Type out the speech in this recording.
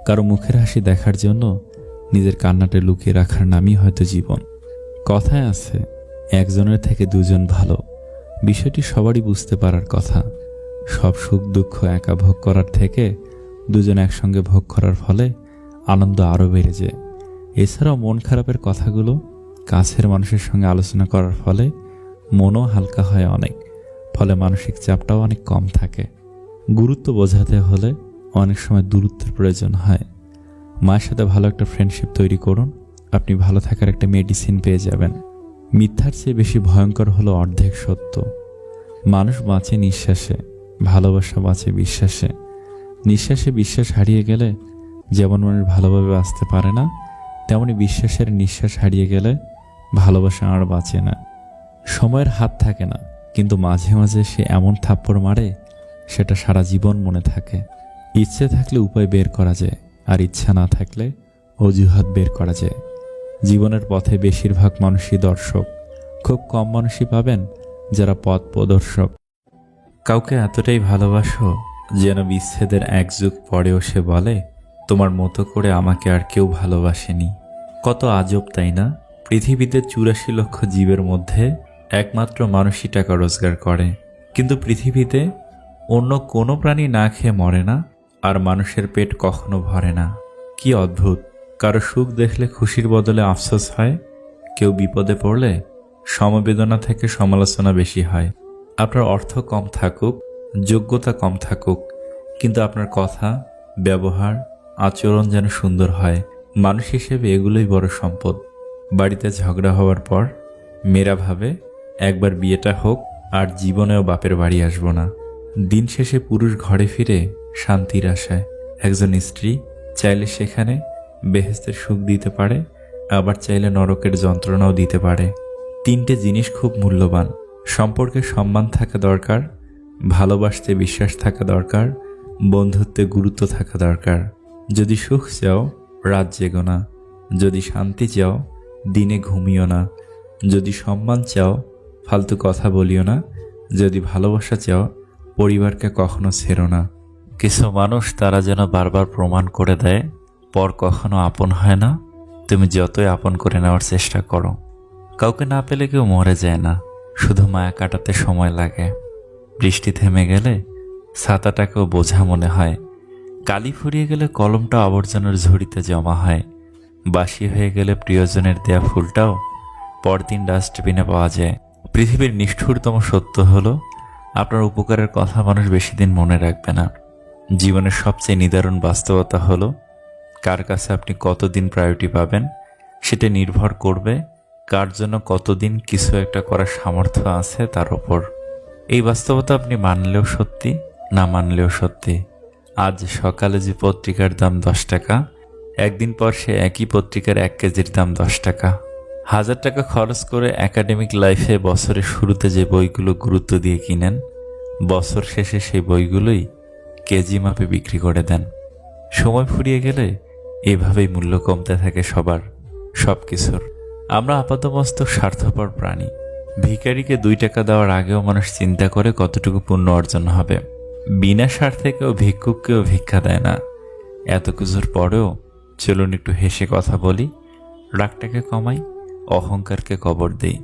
কারো মুখের হাসি দেখার জন্য নিজের কান্নাটা লুকিয়ে রাখার নামই হয়তো জীবন। কথায় আছে, একজনের থেকে দুজন ভালো। বিষয়টি সবারই বুঝতে পারার কথা। সব সুখ দুঃখ একা ভোগ করার থেকে দুজন একসঙ্গে ভোগ করার ফলে আনন্দ আরও বেড়ে যায়। এছাড়াও মন খারাপের কথাগুলো কাছের মানুষের সঙ্গে আলোচনা করার ফলে মনও হালকা হয় অনেক, ফলে মানসিক চাপটাও অনেক কম থাকে। গুরুত্ব বোঝাতে হলে অনেক সময় দূরত্বের প্রয়োজন হয়। মায়ের সাথে ভালো একটা ফ্রেন্ডশিপ তৈরি করুন, আপনি ভালো থাকার একটা মেডিসিন পেয়ে যাবেন। মিথ্যার চেয়ে বেশি ভয়ঙ্কর হলো অর্ধেক সত্য। মানুষ বাঁচে নিঃশ্বাসে, ভালোবাসা বাঁচে বিশ্বাসে। নিঃশ্বাসে বিশ্বাস হারিয়ে গেলে যেমন মানুষ ভালোভাবে বাঁচতে পারে না, তেমনি বিশ্বাসের নিঃশ্বাস হারিয়ে গেলে ভালোবাসা আর বাঁচে না। সময়ের হাত থাকে না, কিন্তু মাঝে মাঝে সে এমন থাপ্পড় মারে সেটা সারা জীবন মনে থাকে। ইচ্ছে থাকলে উপায় বের করা যায়, আর ইচ্ছা না থাকলে অজুহাত বের করা যায়। জীবনের পথে বেশিরভাগ মানুষই দর্শক, খুব কম মানুষই পাবেন যারা পথ প্রদর্শক। কাউকে এতটাই ভালোবাসো যেন বিচ্ছেদের এক যুগ পরেও সে বলে, তোমার মতো করে আমাকে আর কেউ ভালোবাসেনি। কত আজব তাই না? পৃথিবীতে 84 লক্ষ জীবের মধ্যে একমাত্র মানুষই টাকা রোজগার করে, কিন্তু পৃথিবীতে অন্য কোনো প্রাণী না খেয়ে মরে না, আর মানুষের পেট কখনো ভরে না। কি অদ্ভুত! কারো সুখ দেখলে খুশির বদলে আফসোস হয়, কেউ বিপদে পড়লে সমবেদনা থেকে সমালোচনা বেশি হয়। আপনার অর্থ কম থাকুক, যোগ্যতা কম থাকুক, কিন্তু আপনার কথা, ব্যবহার, আচরণ যেন সুন্দর হয়। মানুষ হিসেবে এগুলোই বড় সম্পদ। বাড়িতে ঝগড়া হওয়ার পর মেয়েরা ভাবে একবার বিয়েটা হোক আর জীবনেও বাপের বাড়ি আসব না। দিন শেষে পুরুষ ঘরে ফিরে শান্তির আশায়। একজন স্ত্রী চাইলে সেখানে বেহেশতের সুখ দিতে পারে, আবার চাইলে নরকের যন্ত্রণাও দিতে পারে। 3টে জিনিস খুব মূল্যবান। সম্পর্কে সম্মান থাকা দরকার, ভালোবাসতে বিশ্বাস থাকা দরকার, বন্ধুত্বে গুরুত্ব থাকা দরকার। যদি সুখ চাও রাত জেগো না, যদি শান্তি চাও দিনে ঘুমিও না, যদি সম্মান চাও ফালতু কথা বলিও না, যদি ভালোবাসা চাও পরিবারকে কখনো ছেড়ো না। কিছু মানুষ তারা যেন বারবার প্রমাণ করে দেয় পর কখনো আপন হয় না। তুমি যতই আপন করে নেওয়ার চেষ্টা করো, কাউকে না পেলে কেউ মরে যায় না, শুধু মায়া কাটাতে সময় লাগে। বৃষ্টি থেমে গেলে ছাতাটাকেও বোঝা মনে হয়, কালি ফুরিয়ে গেলে কলমটা আবর্জনার ঝুড়িতে জমা হয়, বাসি হয়ে গেলে প্রিয়জনের দেয়া ফুলটাও পরদিন ডাস্টবিনে পাওয়া যায়। পৃথিবীর নিষ্ঠুরতম সত্য হলো, আপনার উপকারের কথা মানুষ বেশি দিন মনে রাখবে না। জীবনের সবচেয়ে নিদারুণ বাস্তবতা হলো, কার কাছে আপনি কতদিন প্রায়োরিটি পাবেন সেটা নির্ভর করবে কার জন্য কতদিন কিছু একটা করার সামর্থ্য আছে তার ওপর। এই বাস্তবতা আপনি মানলেও সত্যি, না মানলেও সত্যি। আজ সকালে যে পত্রিকার দাম 10 টাকা, একদিন পর সে একই পত্রিকার 1 কেজির দাম 10 টাকা। 1000 টাকা খরচ করে একাডেমিক লাইফে বছরের শুরুতে যে বইগুলো গুরুত্ব দিয়ে কিনেন, বছর শেষে সেই বইগুলোই কেজি মাপে বিক্রি করে দেন। সময় ফুরিয়ে গেলে এভাবেই মূল্য কমতে থাকে সবার, সব কিছুর। আমরা আপাতমস্তক স্বার্থপর প্রাণী। ভিখারিকে 2 টাকা দেওয়ার আগেও মানুষ চিন্তা করে কতটুকু পুণ্য অর্জন হবে। বিনা স্বার্থে কেউ ভিক্ষুককেও ভিক্ষা দেয় না। এত কিছুর পরেও চলুন একটু হেসে কথা বলি, রাগটাকে কমাই, অহংকারকে কবর দেই।